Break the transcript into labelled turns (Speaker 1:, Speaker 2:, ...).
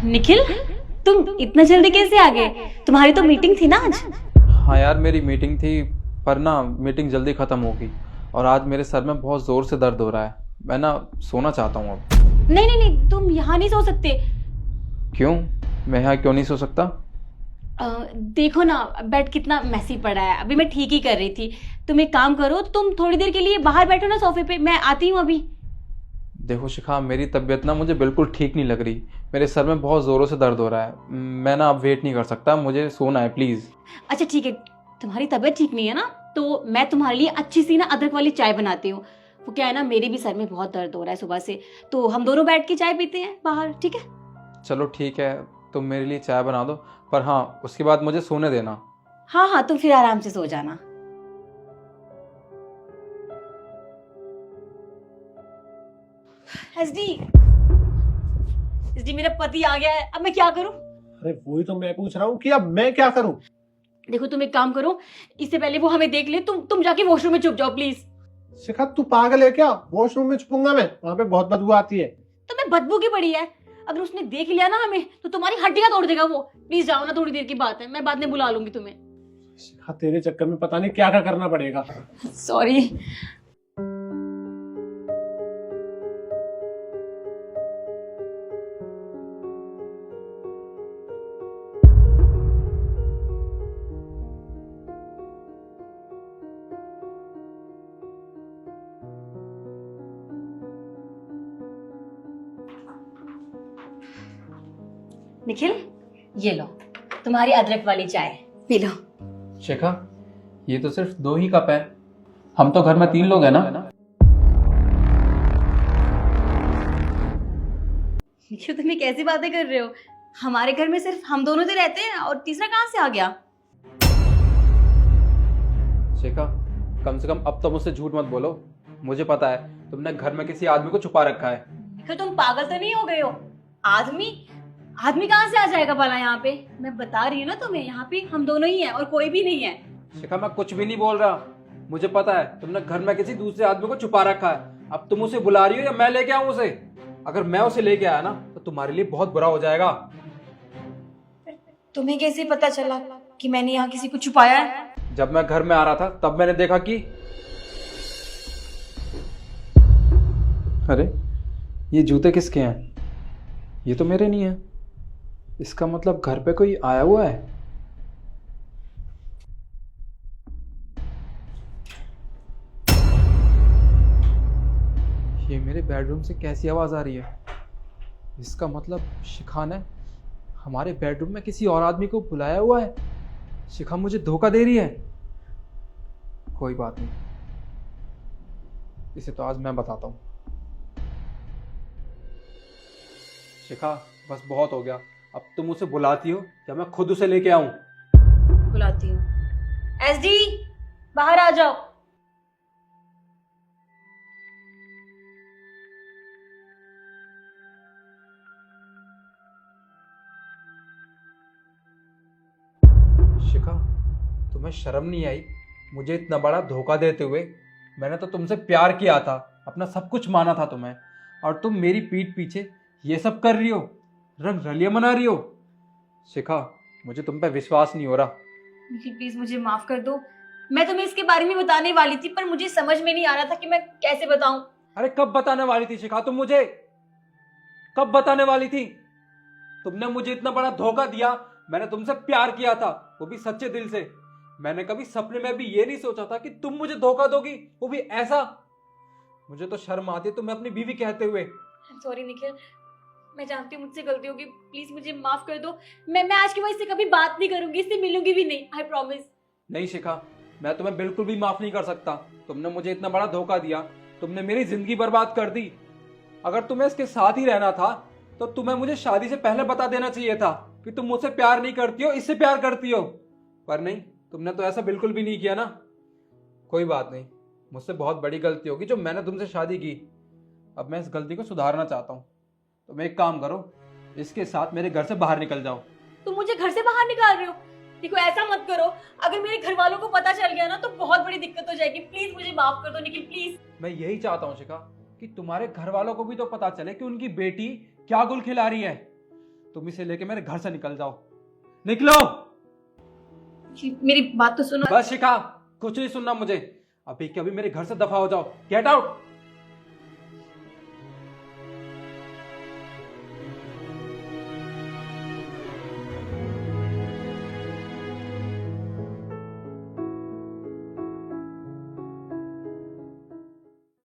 Speaker 1: निखिल, तुम इतना जल्दी कैसे आ गए? तुम्हारी तो मीटिंग थी ना आज।
Speaker 2: हाँ यार, मेरी मीटिंग थी पर ना मीटिंग जल्दी ख़त्म हो गई और आज मेरे सर में बहुत ज़ोर से दर्द हो रहा है। मैं ना सोना चाहता हूँ अब।
Speaker 1: नहीं नहीं नहीं, तुम यहाँ नहीं सो सकते।
Speaker 2: क्यों? मैं यहाँ क्यों नहीं सो सकता?
Speaker 1: देखो ना, बेड कितना मैसी पड़ा है। अभी मैं ठीक ही कर रही थी। तुम एक काम करो, तुम थोड़ी देर के लिए बाहर बैठो ना सोफे पे, मैं आती हूँ अभी।
Speaker 2: देखो शिखा, मेरी तबीयत ना मुझे बिल्कुल ठीक नहीं लग रही। मेरे सर में बहुत ज़ोरों से दर्द हो रहा है। मैं ना अब वेट नहीं कर सकता, मुझे सोना है प्लीज़।
Speaker 1: अच्छा ठीक है, तुम्हारी तबीयत ठीक नहीं है ना, तो मैं तुम्हारे लिए अच्छी सी ना अदरक वाली चाय बनाती हूँ। वो क्या है ना, मेरे भी सर में बहुत दर्द हो रहा है सुबह से, तो हम दोनों बैठ के चाय पीते हैं बाहर, ठीक है?
Speaker 2: चलो ठीक है, तुम मेरे लिए चाय बना दो, पर हाँ उसके बाद मुझे सोने देना।
Speaker 1: हाँ हाँ, तुम फिर आराम से सो जाना। एसडी, एसडी मेरा पति आ गया है, अब मैं क्या करूं?
Speaker 3: अरे वही तो मैं पूछ रहा हूँ कि अब मैं क्या करूं।
Speaker 1: देखो तुम एक काम करो, इससे पहले वो हमें देख ले, तुम जाके वॉशरूम में छुप जाओ प्लीज।
Speaker 3: शिखा तू पागल है क्या? वॉशरूम में छुपूंगा मैं? वहां पे बहुत बदबू आती है।
Speaker 1: तो मैं बदबू की पड़ी है, अगर उसने देख लिया ना हमें तो तुम्हारी हड्डियां तोड़ देगा वो। प्लीज जाओ ना, थोड़ी देर की बात है, मैं बाद में बुला लूंगी तुम्हें।
Speaker 3: शिखा तेरे चक्कर में पता नहीं क्या क्या करना पड़ेगा।
Speaker 1: सॉरी। निखिल, ये लो तुम्हारी अदरक वाली चाय, पी लो।
Speaker 2: शिखा, ये तो सिर्फ 2 ही कप है, हम तो घर में 3 लोग हैं ना।
Speaker 1: निखिल तुम ये कैसी बातें कर रहे हो? हमारे घर में सिर्फ हम दोनों तो रहते हैं, और तीसरा कहाँ से आ गया?
Speaker 2: शिखा, कम से कम अब तो मुझसे झूठ मत बोलो। मुझे पता है तुमने घर में किसी आदमी को छुपा रखा है।
Speaker 1: निखिल तुम पागल तो नहीं हो गए हो? आदमी आदमी कहाँ से आ जाएगा भला यहाँ पे? मैं बता रही हूँ ना तुम्हें, यहाँ पे हम दोनों ही हैं और कोई भी नहीं है।
Speaker 2: शिखा, मैं कुछ भी नहीं बोल रहा। मुझे पता है तुमने घर में किसी दूसरे आदमी को छुपा रखा है। अब तुम उसे बुला रही हो या मैं लेके आऊं उसे? अगर मैं उसे लेके आया ना तो तुम्हारे लिए बहुत बुरा हो जाएगा।
Speaker 1: तुम्हें कैसे पता चला कि मैंने यहाँ किसी को छुपाया है?
Speaker 2: जब मैं घर में आ रहा था तब मैंने देखा कि अरे, ये जूते किसके हैं? ये तो मेरे नहीं है। इसका मतलब घर पे कोई आया हुआ है। ये मेरे बेडरूम से कैसी आवाज आ रही है? इसका मतलब शिखा ने हमारे बेडरूम में किसी और आदमी को बुलाया हुआ है। शिखा मुझे धोखा दे रही है। कोई बात नहीं, इसे तो आज मैं बताता हूँ। शिखा, बस बहुत हो गया। अब तुम उसे बुलाती हो या मैं खुद उसे लेके आऊं?
Speaker 1: बुलाती हूँ। एसडी, बाहर आ जाओ।
Speaker 2: शिखा, तुम्हें शर्म नहीं आई मुझे इतना बड़ा धोखा देते हुए? मैंने तो तुमसे प्यार किया था, अपना सब कुछ माना था तुम्हें, और तुम मेरी पीठ पीछे ये सब कर रही हो, रंग रलियां मना रही हो। शिखा, मुझे तुम पे विश्वास नहीं हो रहा।
Speaker 1: निखिल प्लीज मुझे माफ कर दो। मैं तुम्हें इसके बारे में बताने वाली थी, पर मुझे समझ में नहीं आ रहा था कि मैं कैसे बताऊं।
Speaker 2: अरे कब बताने वाली थी शिखा तुम मुझे? कब बताने वाली थी? तुमने मुझे इतना बड़ा धोखा दिया। मैंने तुमसे प्यार किया था, वो भी सच्चे दिल से। मैंने कभी सपने में भी ये नहीं सोचा था कि तुम मुझे धोखा दोगी, वो भी ऐसा। मुझे तो शर्म आती है तुम्हें अपनी बीवी कहते हुए।
Speaker 1: सॉरी निखिल, मैं जानती हूँ मुझसे गलती होगी, प्लीज मुझे माफ कर दो। मैं आज की वजह से कभी बात नहीं करूंगी, इससे मिलूंगी भी नहीं, आई प्रॉमिस।
Speaker 2: नहीं शिखा, मैं तुम्हें बिल्कुल भी माफ नहीं कर सकता। तुमने मुझे इतना बड़ा धोखा दिया, तुमने मेरी जिंदगी बर्बाद कर दी। अगर तुम्हें इसके साथ ही रहना था तो तुम्हें मुझे शादी से पहले बता देना चाहिए था कि तुम मुझसे प्यार नहीं करती हो, इससे प्यार करती हो। पर नहीं, तुमने तो ऐसा बिल्कुल भी नहीं किया ना। कोई बात नहीं, मुझसे बहुत बड़ी गलती होगी जो मैंने तुमसे शादी की। अब मैं इस गलती को सुधारना चाहता हूँ। तुम एक काम करो, इसके साथ मेरे घर से बाहर निकल जाओ।
Speaker 1: तुम मुझे घर से बाहर निकाल रहे हो? देखो ऐसा मत करो, अगर मेरे घर वालों को पता चल गया ना तो बहुत बड़ी दिक्कत हो जाएगी। प्लीज मुझे माफ कर दो निखिल, प्लीज।
Speaker 2: मैं यही चाहता हूँ शिखा कि तुम्हारे घर वालों को भी तो पता चले कि उनकी बेटी क्या गुल खिला रही है। तुम इसे लेके मेरे घर से निकल जाओ, निकलो।
Speaker 1: मेरी बात तो सुनो।
Speaker 2: बस शिखा, कुछ नहीं सुनना मुझे, अभी के अभी मेरे घर से दफा हो जाओ, गेट आउट।